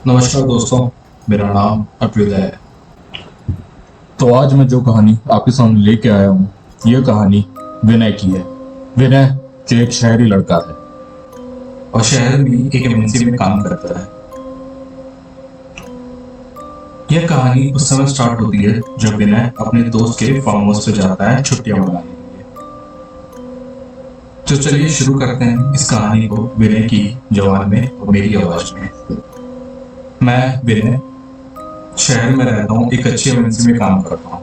नमस्कार दोस्तों, मेरा नाम अभ्युदय है। तो आज मैं जो कहानी आपके सामने लेके आया हूँ, यह कहानी विनय की है। विनय जो एक शहरी लड़का है और शहर में एक एमएनसी में काम करता है। यह कहानी उस समय स्टार्ट होती है जब विनय अपने दोस्त के फार्म हाउस पे जाता है छुट्टियां मनाने के लिए। तो चलिए शुरू करते हैं इस कहानी को विनय की जवान में और मेरी आवाज में। मैं विनय शहर में रहता हूँ, एक अच्छी एमएनसी में काम करता हूँ।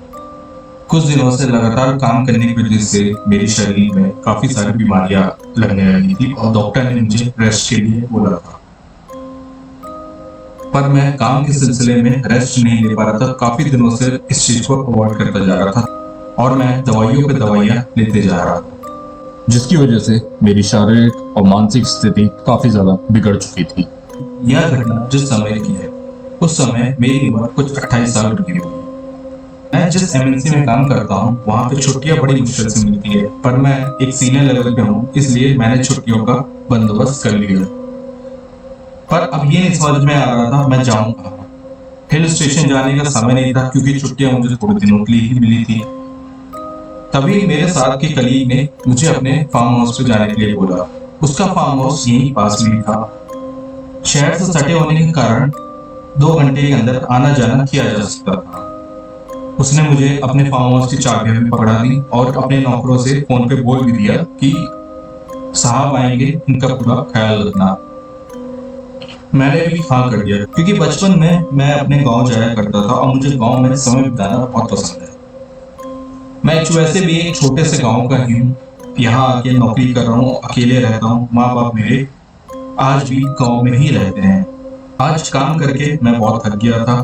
कुछ दिनों से लगातार काम करने की वजह से मेरी शरीर में काफी सारी बीमारियां लगने लगी थी और डॉक्टर ने मुझे रेस्ट के लिए बोला था। पर मैं काम के सिलसिले में रेस्ट नहीं ले पा रहा था। काफी दिनों से इस चीज को अवॉइड करता जा रहा था और मैं दवाइयों पे दवाइयां लेते जा रहा था, जिसकी वजह से मेरी शारीरिक और मानसिक स्थिति काफी ज्यादा बिगड़ चुकी थी। यह घटना जिस समय की है, उस समय मेरी उम्र कुछ 28 साल की हुई। मैं जिस एमएनसी में काम करता हूँ वहाँ पे छुट्टियां बड़ी मुश्किल से मिलती है, पर मैं एक सीनियर लेवल पे हूँ, इसलिए मैंने छुट्टियों का बंदोबस्त कर लिया। पर अब ये नहीं समझ में आ रहा था मैं जाऊँ कहाँ। हिल स्टेशन जाने का समय नहीं था क्योंकि छुट्टियां मुझे थोड़े दिनों के लिए ही मिली थी। तभी मेरे साथ के कलीग ने मुझे अपने फार्म हाउस पे जाने के लिए बोला। उसका फार्म हाउस यहीं पास में था। शहर से सटे होने के कारण 2 घंटे के अंदर आना जाना किया जा सकता था। उसने मुझे अपने फार्म हाउस की चाबियां भी पकड़ा दी और अपने नौकरों से फोन पे बोल भी दिया कि साहब आएंगे, इनका पूरा ख्याल रखना। मैंने भी हाँ कर दिया क्योंकि बचपन में मैं अपने गांव जाया करता था और मुझे गांव में समय बिताना बहुत पसंद है। मैं वैसे भी एक छोटे से गांव का ही हूँ। यहाँ आके नौकरी कर रहा हूँ, अकेले रहता हूँ। माँ बाप मेरे आज भी गांव में ही रहते हैं। आज काम करके मैं बहुत थक गया था।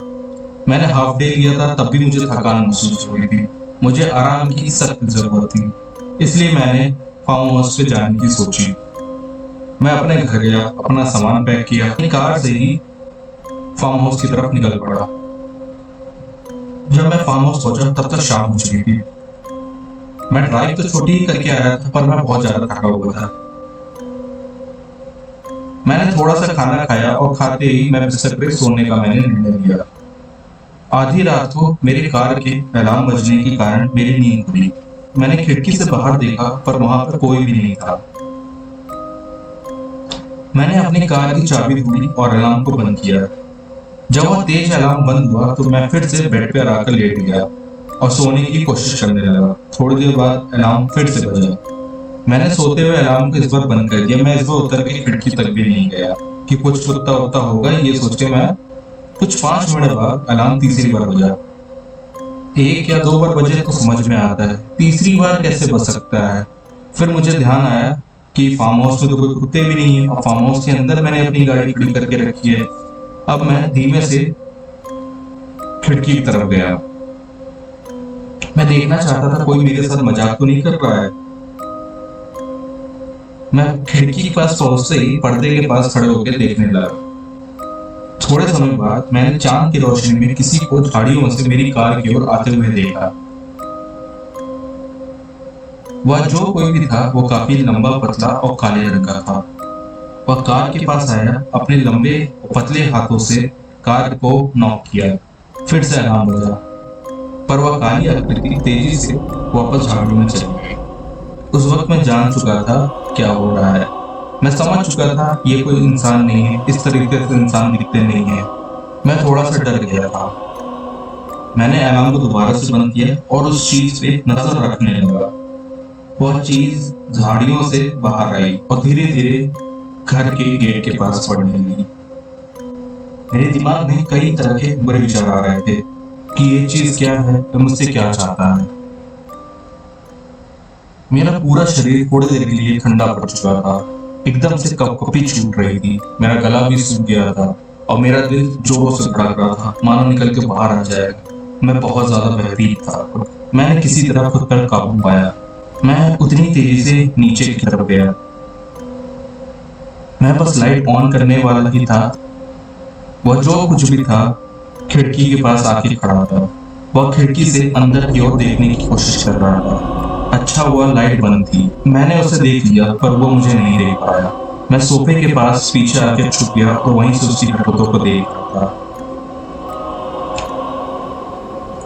मैंने हाफ डे लिया था, तब भी मुझे थकान महसूस हो रही थी। मुझे आराम की सख्त जरूरत थी, इसलिए मैंने फार्म हाउस पे जाने की सोची। मैं अपने घर गया, अपना सामान पैक किया, अपनी कार से ही फार्म हाउस की तरफ निकल पड़ा। जब मैं फार्म हाउस पहुंचा तब तक शाम हो चुकी थी। मैं ड्राइव तो छोटी ही करके आया था, पर मैं बहुत ज्यादा थका हुआ था। मैंने थोड़ा सा खाना खाया और खाते ही मैं बिस्तर पे सोने का मैंने निर्णय लिया। आधी रात को मेरे कार के अलार्म बजने के कारण मेरी नींद खुली। मैंने खिड़की से बाहर देखा पर वहां पर कोई भी नहीं था। मैंने अपनी कार की चाबी ढूंढी और अलार्म को बंद किया। जब वह तेज अलार्म बंद हुआ तो मैं फिर से बेड पर आकर लेट गया और सोने की कोशिश करने लगा। थोड़ी देर बाद अलार्म फिर से बजा। मैंने सोते हुए अलार्म को इस बार बंद कर दिया। मैं इस बार उतर के खिड़की तक भी नहीं गया कि कुछ कुत्ता उत्ता होगा, ये सोच के मैं कुछ 5 मिनट बाद अलार्म तीसरी बार बजा। 1 या 2 बार बजे तो समझ में आता है, तीसरी बार कैसे बज सकता है। फिर मुझे ध्यान आया कि फार्म हाउस में तो कोई कुत्ते भी नहीं है और फार्म हाउस के अंदर मैंने अपनी गाड़ी खड़ी करके रखी है। अब मैं धीमे से खिड़की की तरफ गया। मैं देखना चाहता था कोई मेरे साथ मजाक तो नहीं कर रहा है। मैं खिड़की के पास पहुंचते ही पर्दे के पास खड़े होकर देखने लगा। थोड़े समय बाद मैंने चांद की रोशनी में किसी को झाड़ियों से मेरी कार की ओर आते हुए देखा। वह जो कोई भी था वो काफी लंबा, पतला और काले रंग का था। वह कार के पास आया, अपने लंबे पतले हाथों से कार को नॉक किया। फिर से अलार्म बजा, पर वह काली आकृति तेजी से वापस झाड़ियों में चली गई। उस वक्त मैं जान चुका था क्या हो रहा है। मैं समझ चुका था ये कोई इंसान नहीं है, इस तरीके से इंसान दिखते नहीं है। मैं थोड़ा सा डर गया था। मैंने अलार्म को दोबारा से बंद किया और उस चीज पे नजर रखने लगा। वह चीज झाड़ियों से बाहर आई और धीरे धीरे घर के गेट के पास पड़ने लगी। मेरे दिमाग में कई तरह के बुरे विचार आ रहे थे कि ये चीज क्या है, तो मुझसे क्या चाहता है। मेरा पूरा शरीर थोड़ी देर के लिए ठंडा पड़ चुका था। एकदम से कपकपी छूट रही थी। मेरा गला भी सूख गया था और मेरा दिल जोरों से धड़क रहा था, मानो निकल के बाहर आ जाएगा। मैं बहुत ज्यादा भयभीत था। मैंने किसी तरह खुद पर काबू पाया। मैं उतनी तेजी से नीचे की तरफ गया। मैं बस लाइट ऑन करने वाला ही था। वह जो कुछ भी था खिड़की के पास आके खड़ा था। वह खिड़की से अंदर की ओर देखने की कोशिश कर रहा था। अच्छा हुआ लाइट बंद थी। मैंने उसे देख लिया पर वो मुझे नहीं देख पाया। मैं सोफे के पास पीछे आके छुप गया और वहीं से उसकी हरकतों को देख रहा था।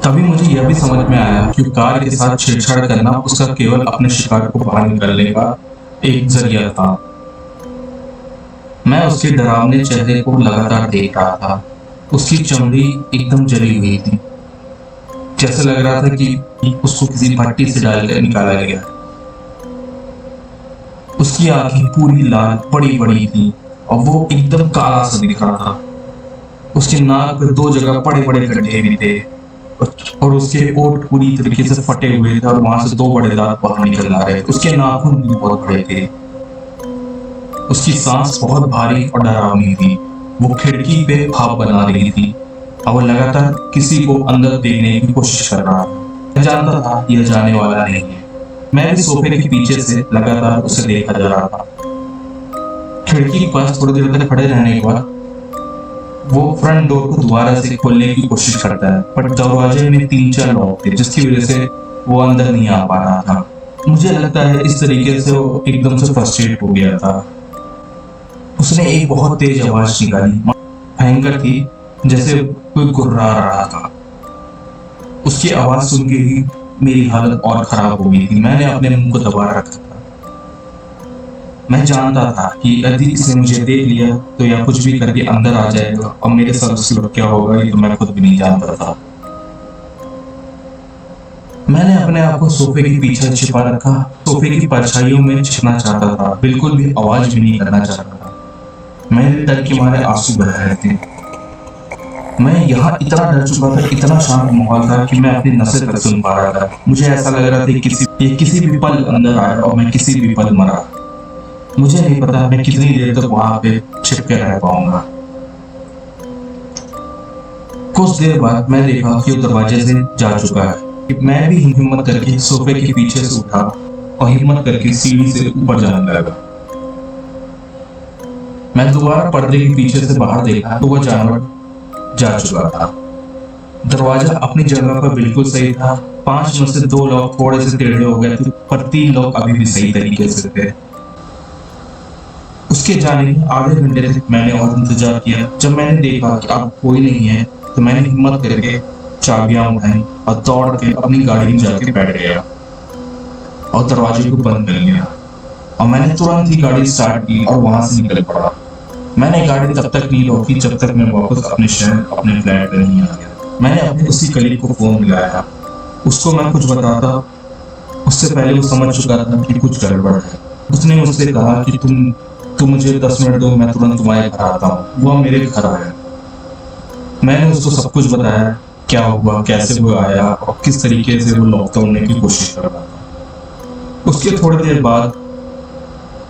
तभी मुझे यह भी समझ में आया कि कार के साथ छेड़छाड़ करना उसका केवल अपने शिकार को बाहर निकलने का एक जरिया था। मैं उसके डरावने चेहरे को लगातार देख रहा था। उसकी चमड़ी एकदम जली हुई थी, जैसे लग रहा था कि उसको किसी भट्टी से डालकर निकाला गया। उसकी आंखें पूरी लाल बड़ी बड़ी थी और वो एकदम काला सा दिख रहा था। उसके नाक पे 2 जगह बड़े बड़े गड्ढे भी थे और उसके ओठ पूरी तरीके से फटे हुए थे और वहां से 2 बड़े दांत बाहर निकल आ रहे थे। उसके नाखून भी बहुत बड़े थे। उसकी सांस बहुत भारी और डरावनी थी। वो खिड़की पे भाप बना रही थी और वो लगातार किसी को अंदर देखने की कोशिश कर रहा था। मैं जानता था यह जाने वाला नहीं है। मैं भी सोफे के पीछे से लगातार उसे देखा जा रहा था। खिड़की के पास थोड़ी देर तक खड़े रहने के बाद वो फ्रंट डोर को दोबारा से खोलने की कोशिश करता है, पर दरवाजे में 3-4 लॉक थे, जिसकी वजह से वो अंदर नहीं आ पा रहा था। मुझे लगता है इस तरीके से वो एकदम से फ्रस्ट्रेट हो गया था। उसने एक बहुत तेज आवाज निकाली, भयंकर थी, जैसे कोई गुर्रा रहा था। उसकी आवाज सुन के ही मेरी हालत और खराब हो गई थी। मैंने अपने मुंह को दबा रखा था। मैं जानता था कि यदि इसने मुझे देख लिया तो यह कुछ भी करके अंदर आ जाएगा और मेरे साथ क्या होगा ये तो मैं खुद भी नहीं जानता था। मैंने अपने आप को सोफे के पीछे छिपा रखा, सोफे की परछाइयों में छिपना चाहता था, बिल्कुल भी आवाज भी नहीं करना चाहता था। मेरे डर के मारे आंसू बह रहे थे। मैं यहाँ इतना डर चुका था, इतना शांत माहौल था कि मैं अपनी नसें तक सुन पा रहा था। मुझे ऐसा लग रहा था कि किसी भी पल अंदर आया और मैं किसी भी पल मरा। मुझे नहीं पता मैं कितनी देर तक वहां पे छिप के रह पाऊंगा। कुछ देर बाद मैं देखा कि वो दरवाजे से जा चुका है। मैं भी हिम्मत करके सोफे के पीछे से उठा और हिम्मत करके सीढ़ी से ऊपर जाने लगा। मैं दोबारा पर्दे के पीछे से बाहर देखा तो वह जानवर जा चुका था। दरवाजा अपनी जगह पर बिल्कुल सही था। 5 में से 2 लॉक थोड़े से टेढ़े हो गए थे, पर 3 लॉक अभी भी सही तरीके से थे। उसके जाने के आधे घंटे तक मैंने और इंतजार किया। जब मैंने देखा कि अब कोई नहीं है तो मैंने हिम्मत करके चाबियां उठाई और दौड़ के अपनी गाड़ी में जाके बैठ गया और दरवाजे को बंद कर लिया। और मैंने तुरंत ही गाड़ी स्टार्ट की और वहां से निकल पड़ा। मैंने गाड़ी तब तक नहीं रोकी जब तक मैं वापस अपने शहर अपने फ्लैट पे नहीं आ गया। मैंने अपने उसी कलीग को फोन मिलाया। उसको मैं कुछ बताता उससे पहले वो समझ चुका था कि कुछ गड़बड़ है। उसने मुझसे कहा कि तुम मुझे 10 मिनट दो, मैं तुरंत तुम्हारे घर आता हूँ। वो मेरे घर आया। मैंने उसको सब कुछ बताया, क्या हुआ, कैसे वो आया और किस तरीके से वो लॉक तोड़ने की कोशिश कर रहा था। उसके थोड़ी देर बाद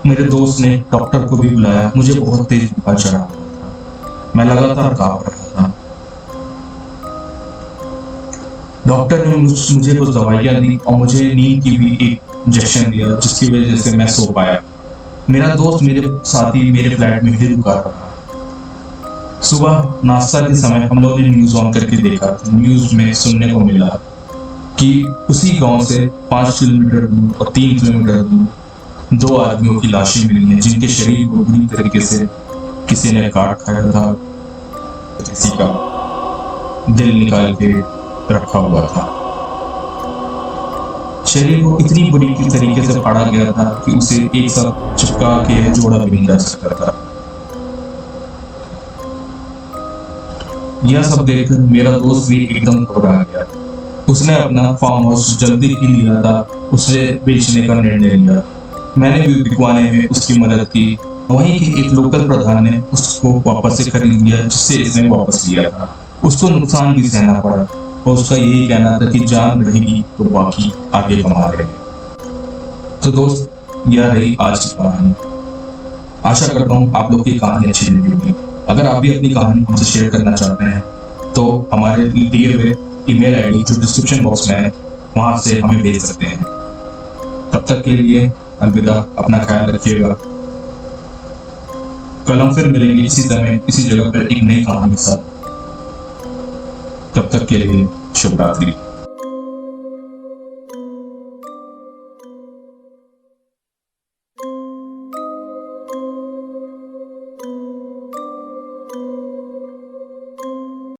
मेरे दोस्त ने डॉक्टर को भी बुलाया। मुझे बहुत तेज बुखार चढ़ा हुआ था। मैं लगातार कांप रहा था। डॉक्टर ने मुझे कुछ दवाइयां दी और मुझे नींद की भी एक इंजेक्शन दिया, जिसकी वजह से मैं सो पाया। मेरा दोस्त मेरे साथी मेरे फ्लैट में ही रुका रहा। सुबह नाश्ता के समय हम लोगों ने न्यूज ऑन करके देखा। न्यूज में सुनने को मिला कि उसी गांव से 5 किलोमीटर दूर और 3 किलोमीटर दूर 2 आदमियों की लाशें मिली हैं, जिनके शरीर को बुरी तरीके से किसी ने काट खाया था, किसी का दिल निकाल के रखा हुआ था। शरीर को इतनी बुरी तरीके से फाड़ा गया था कि उसे एक साथ चिपका के जोड़ा भी नहीं जा सकता था। यह सब देखकर मेरा दोस्त भी एकदम घबरा गया। उसने अपना फार्म हाउस जल्दी ही लिया था, उसे बेचने का निर्णय लिया। मैंने भी बिकवाने में उसकी मदद की। वहीं के एक लोकल प्रधान ने उसको वापस से खरीद लिया, जिससे इसने वापस लिया था। उसको नुकसान भी सहना पड़ा और उसका यही कहना था कि जान रहेगी तो बाकी आगे कमा रहे। तो दोस्त, यह रही आज की कहानी। आशा करता हूँ आप लोग की कहानी अच्छी लगी होगी। अगर आप भी अपनी कहानी हमसे शेयर करना चाहते हैं तो हमारे दिए हुए ईमेल आईडी जो डिस्क्रिप्शन बॉक्स में है वहां से हमें भेज सकते हैं। तब तक के लिए अलविदा, अपना ख्याल रखिएगा। कल हम फिर मिलेंगे इसी समय इसी जगह पर एक नई कहानी के साथ। तब तक के लिए शुभ रात्रि।